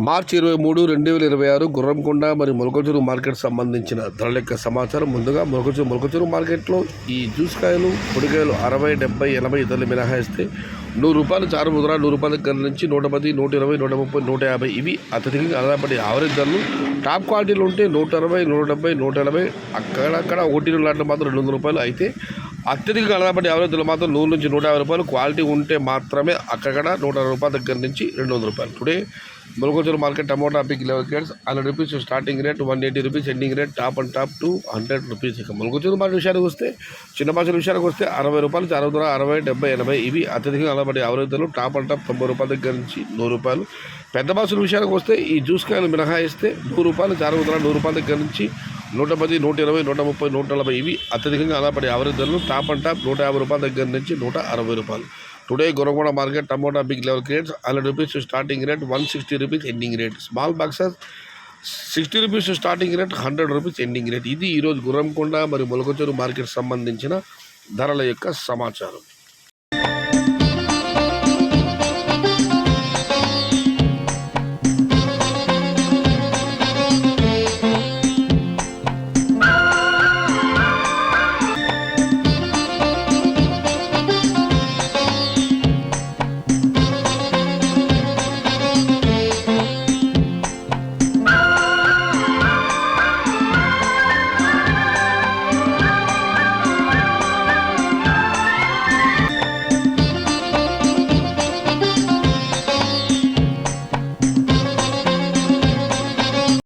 మార్చి 23, 2026 గుర్రంకొండ మరియు మొలకచెరు మార్కెట్ సంబంధించిన ధరల యొక్క సమాచారం. ముందుగా మొలకచెరు మార్కెట్లో ఈ జ్యూస్ కాయలు, పొడికాయలు 60, 70, 80 ఇతరులు మినహాయిస్తే ₹100 చారు ముద్ర, ₹100 దగ్గర నుంచి 110, 120, 130, 150 ఇవి అత్యధికంగా ఆధారపడి యావరేజ్ ధరలు. టాప్ క్వాలిటీలు ఉంటే 160, 170, 180, అక్కడక్కడ ఓటీలు లాంటి మాత్రం ₹200 అయితే అత్యధికంగా ఆధారపడి యావరేజ్ ధరలు మాత్రం ₹100 నుంచి ₹150. క్వాలిటీ ఉంటే మాత్రమే అక్కడ ₹160 దగ్గర నుంచి ₹200. Today Molakalacheruvu market tomato big level crates ₹100 starting rate, ₹180 ending rate, top and top ₹200. ఇక మొలకచెరు మార్కెట్ విషయానికి వస్తే, చిన్న భాషల విషయానికి వస్తే ₹60 చారు ధర, 60, 70, 80 ఇవి అత్యధికంగా ఆధారపడి యావరేజ్ ధరలు. టాప్ అండ్ టాప్ ₹90 దగ్గర నుంచి ₹100. పెద్ద భాషల విషయానికి వస్తే ఈ జ్యూస్ కాయలు మినహాయిస్తే ₹100 చారు ధర, ₹100 దగ్గర నుంచి 110, 120, 130, 140 ఇవి అత్యధికంగా ఆధారపడి యావరేజ్ ధరలు. టాప్ అండ్ టాప్ ₹150 దగ్గర నుంచి ₹160. Today Goragonda market tomato big level crates ₹100 starting rate, ₹160 ending rate. Small boxes ₹60 starting rate, ₹100 ending rate. ఇది ఈరోజు గుర్రంకొండ మరియు మొలకచెరు మార్కెట్ సంబంధించిన ధరల యొక్క సమాచారం.